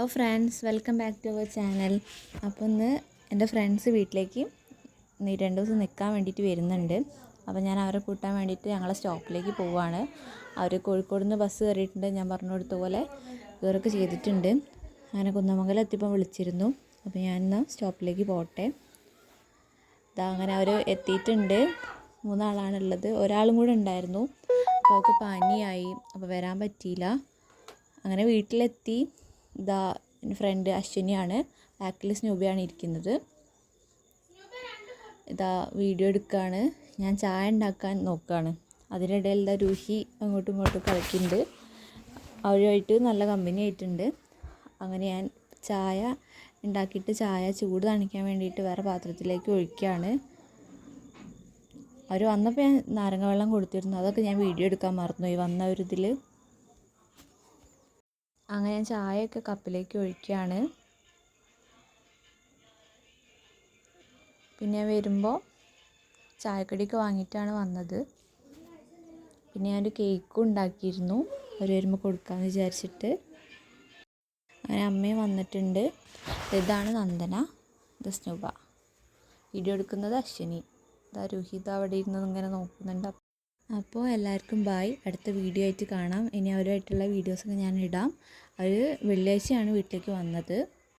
Hello friends, welcome back to our channel. അപ്പോൾ ഇന്ന് എൻ്റെ ഫ്രണ്ട്സ് വീട്ടിലേക്ക് 2 ദിവസം നിൽക്കാൻ വേണ്ടിയിട്ട് വരുന്നുണ്ട്. അപ്പോൾ ഞാൻ അവരെ കൂട്ടാൻ വേണ്ടിയിട്ട് ഞങ്ങളെ സ്റ്റോപ്പിലേക്ക് പോവുകയാണ്. അവർ കോഴിക്കോട് നിന്ന് ബസ് കയറിയിട്ടുണ്ട്. ഞാൻ പറഞ്ഞു കൊടുത്ത പോലെ കയറൊക്കെ ചെയ്തിട്ടുണ്ട്. അങ്ങനെ കുന്നമംഗലം എത്തിയപ്പോൾ വിളിച്ചിരുന്നു. അപ്പോൾ ഞാൻ ഇന്ന് സ്റ്റോപ്പിലേക്ക് പോകട്ടെ. അങ്ങനെ അവർ എത്തിയിട്ടുണ്ട്. 3 ആളാണുള്ളത്. ഒരാളും കൂടെ ഉണ്ടായിരുന്നു. അപ്പോൾ അവൾക്ക് പനിയായി, അപ്പോൾ വരാൻ പറ്റിയില്ല. അങ്ങനെ വീട്ടിലെത്തി. എൻ്റെ ഫ്രണ്ട് അശ്വിനിയാണ്, ബാക്കിൽ സ്നൂബിയാണ് ഇരിക്കുന്നത്. വീഡിയോ എടുക്കുകയാണ്. ഞാൻ ചായ ഉണ്ടാക്കാൻ നോക്കുകയാണ്. അതിനിടയിൽ രുഹി അങ്ങോട്ടും ഇങ്ങോട്ടും കളിക്കുന്നുണ്ട്. അവരുമായിട്ട് നല്ല കമ്പനി ആയിട്ടുണ്ട്. അങ്ങനെ ഞാൻ ചായ ഉണ്ടാക്കിയിട്ട് ചായ ചൂട് തണിക്കാൻ വേണ്ടിയിട്ട് വേറെ പാത്രത്തിലേക്ക് ഒഴിക്കുകയാണ്. അവർ വന്നപ്പോൾ ഞാൻ നാരങ്ങ വെള്ളം കൊടുത്തിരുന്നു. അതൊക്കെ ഞാൻ വീഡിയോ എടുക്കാൻ മറന്നുപോയി വന്നവരിതിൽ. അങ്ങനെ ഞാൻ ചായയൊക്കെ കപ്പിലേക്ക് ഒഴിക്കുകയാണ്. പിന്നെ ഞാൻ വരുമ്പോൾ ചായക്കടിയൊക്കെ വാങ്ങിയിട്ടാണ് വന്നത്. പിന്നെ ഞാനൊരു കേക്കും ഉണ്ടാക്കിയിരുന്നു, അവർ വരുമ്പോൾ കൊടുക്കാമെന്ന് വിചാരിച്ചിട്ട്. അങ്ങനെ അമ്മയും വന്നിട്ടുണ്ട്. ഇതാണ് നന്ദന, ഇത് സ്നൂബ. വീഡിയോ എടുക്കുന്നത് അശ്വിനി. രുഹിത അവിടെ ഇരുന്ന് ഇങ്ങനെ നോക്കുന്നുണ്ട്. അപ്പോൾ എല്ലാവർക്കും ബായ്. അടുത്ത വീഡിയോ ആയിട്ട് കാണാം. ഇനി അവരുമായിട്ടുള്ള വീഡിയോസൊക്കെ ഞാൻ ഇടാം. അവർ വെള്ളിയാഴ്ചയാണ് വീട്ടിലേക്ക് വന്നത്.